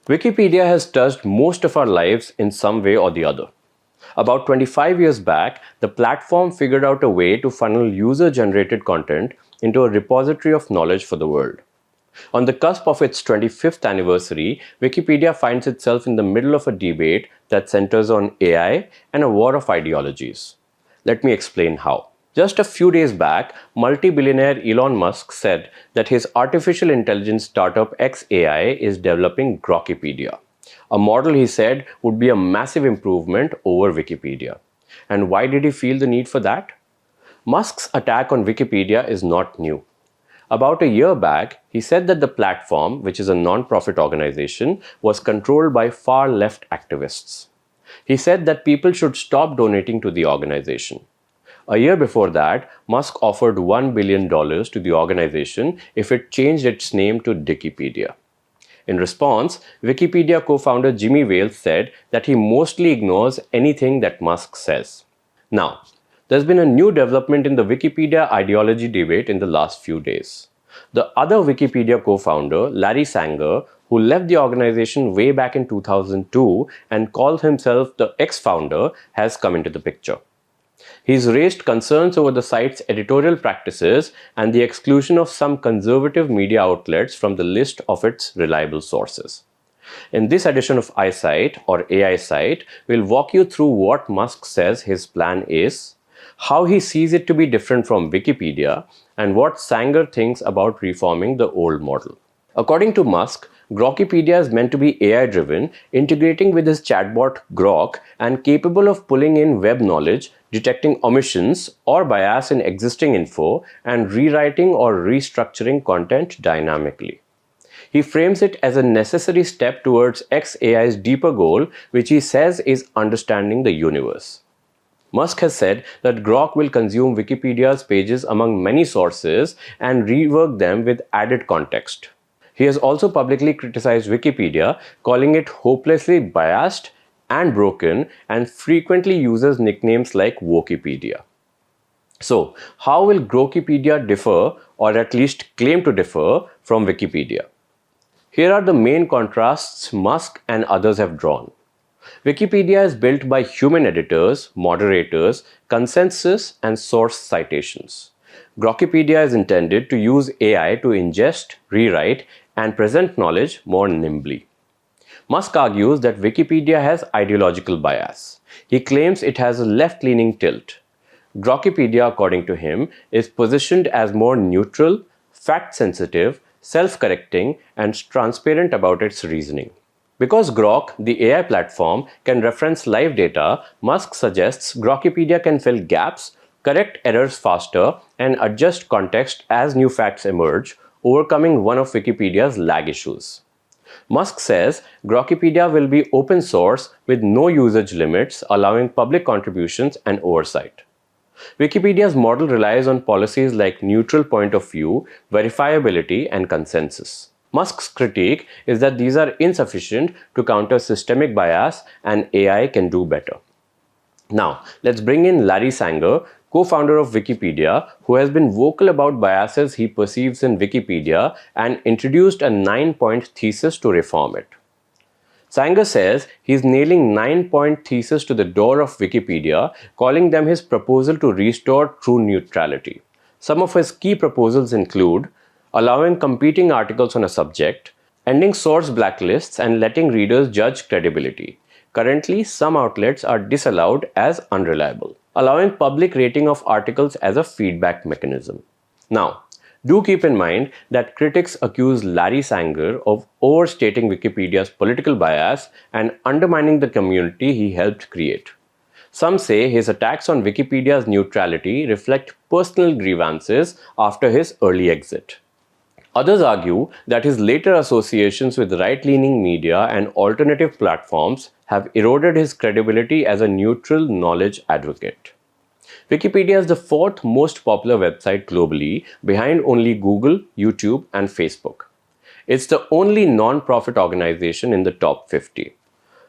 Wikipedia has touched most of our lives in some way or the other. About 25 years back, the platform figured out a way to funnel user-generated content into a repository of knowledge for the world. On the cusp of its 25th anniversary, Wikipedia finds itself in the middle of a debate that centers on AI and a war of ideologies. Let me explain how. Just a few days back, multi-billionaire Elon Musk said that his artificial intelligence startup xAI is developing Grokipedia, a model he said would be a massive improvement over Wikipedia. And why did he feel the need for that? Musk's attack on Wikipedia is not new. About a year back, he said that the platform, which is a non-profit organization, was controlled by far-left activists. He said that people should stop donating to the organization. A year before that, Musk offered $1 billion to the organization if it changed its name to Wikipedia. In response, Wikipedia co-founder Jimmy Wales said that he mostly ignores anything that Musk says. Now, there's been a new development in the Wikipedia ideology debate in the last few days. The other Wikipedia co-founder, Larry Sanger, who left the organization way back in 2002 and called himself the ex-founder, has come into the picture. He's raised concerns over the site's editorial practices and the exclusion of some conservative media outlets from the list of its reliable sources. In this edition of iSight, or AI Site, we'll walk you through what Musk says his plan is, how he sees it to be different from Wikipedia, and what Sanger thinks about reforming the old model. According to Musk, Grokipedia is meant to be AI-driven, integrating with his chatbot Grok and capable of pulling in web knowledge, detecting omissions or bias in existing info, and rewriting or restructuring content dynamically. He frames it as a necessary step towards xAI's deeper goal, which he says is understanding the universe. Musk has said that Grok will consume Wikipedia's pages among many sources and rework them with added context. He has also publicly criticized Wikipedia, calling it hopelessly biased and broken, and frequently uses nicknames like Wokipedia. So, how will Grokipedia differ, or at least claim to differ, from Wikipedia? Here are the main contrasts Musk and others have drawn. Wikipedia is built by human editors, moderators, consensus, and source citations. Grokipedia is intended to use AI to ingest, rewrite, and present knowledge more nimbly. Musk argues that Wikipedia has ideological bias. He claims it has a left-leaning tilt. Grokipedia, according to him, is positioned as more neutral, fact-sensitive, self-correcting, and transparent about its reasoning. Because Grok, the AI platform, can reference live data, Musk suggests Grokipedia can fill gaps, correct errors faster, and adjust context as new facts emerge, overcoming one of Wikipedia's lag issues. Musk says Grokipedia will be open source with no usage limits, allowing public contributions and oversight. Wikipedia's model relies on policies like neutral point of view, verifiability, and consensus. Musk's critique is that these are insufficient to counter systemic bias, and AI can do better. Now, let's bring in Larry Sanger, co-founder of Wikipedia, who has been vocal about biases he perceives in Wikipedia and introduced a 9-point thesis to reform it. Sanger says he's nailing 9-point thesis to the door of Wikipedia, calling them his proposal to restore true neutrality. Some of his key proposals include allowing competing articles on a subject, ending source blacklists, and letting readers judge credibility. Currently, some outlets are disallowed as unreliable, allowing public rating of articles as a feedback mechanism. Now, do keep in mind that critics accuse Larry Sanger of overstating Wikipedia's political bias and undermining the community he helped create. Some say his attacks on Wikipedia's neutrality reflect personal grievances after his early exit. Others argue that his later associations with right-leaning media and alternative platforms have eroded his credibility as a neutral knowledge advocate. Wikipedia is the fourth most popular website globally, behind only Google, YouTube, and Facebook. It's the only non-profit organization in the top 50.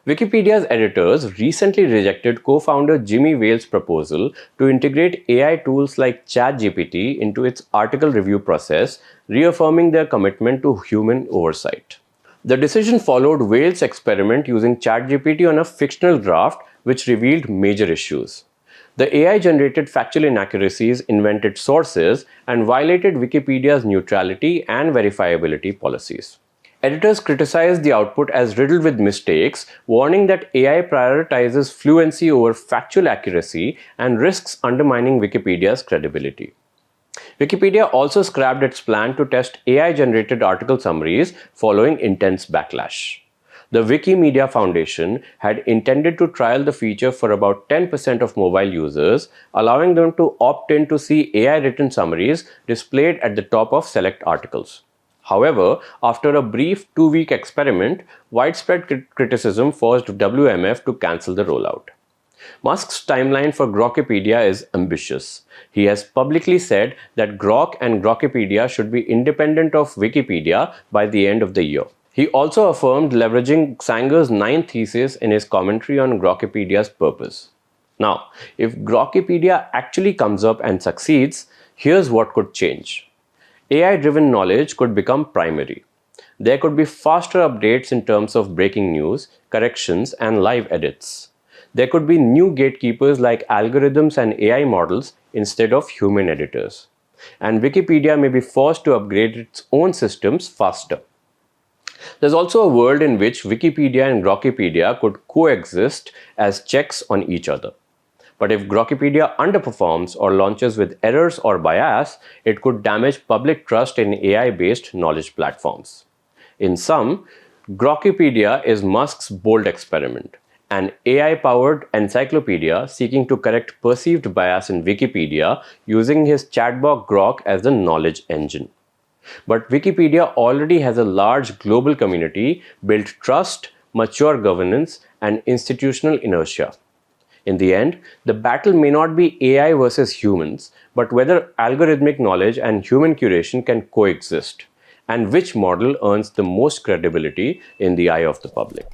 Wikipedia's editors recently rejected co-founder Jimmy Wales' proposal to integrate AI tools like ChatGPT into its article review process, reaffirming their commitment to human oversight. The decision followed Wales' experiment using ChatGPT on a fictional draft which revealed major issues. The AI generated factual inaccuracies, invented sources, and violated Wikipedia's neutrality and verifiability policies. Editors criticized the output as riddled with mistakes, warning that AI prioritizes fluency over factual accuracy and risks undermining Wikipedia's credibility. Wikipedia also scrapped its plan to test AI-generated article summaries following intense backlash. The Wikimedia Foundation had intended to trial the feature for about 10% of mobile users, allowing them to opt in to see AI-written summaries displayed at the top of select articles. However, after a brief 2-week experiment, widespread criticism forced WMF to cancel the rollout. Musk's timeline for Grokipedia is ambitious. He has publicly said that Grok and Grokipedia should be independent of Wikipedia by the end of the year. He also affirmed leveraging Sanger's 9 thesis in his commentary on Grokipedia's purpose. Now, if Grokipedia actually comes up and succeeds, here's what could change. AI-driven knowledge could become primary. There could be faster updates in terms of breaking news, corrections, and live edits. There could be new gatekeepers like algorithms and AI models instead of human editors. And Wikipedia may be forced to upgrade its own systems faster. There's also a world in which Wikipedia and Grokipedia could coexist as checks on each other. But if Grokipedia underperforms or launches with errors or bias, it could damage public trust in AI-based knowledge platforms. In sum, Grokipedia is Musk's bold experiment, an AI-powered encyclopedia seeking to correct perceived bias in Wikipedia using his chatbot Grok as the knowledge engine. But Wikipedia already has a large global community, built trust, mature governance, and institutional inertia. In the end, the battle may not be AI versus humans, but whether algorithmic knowledge and human curation can coexist, and which model earns the most credibility in the eye of the public.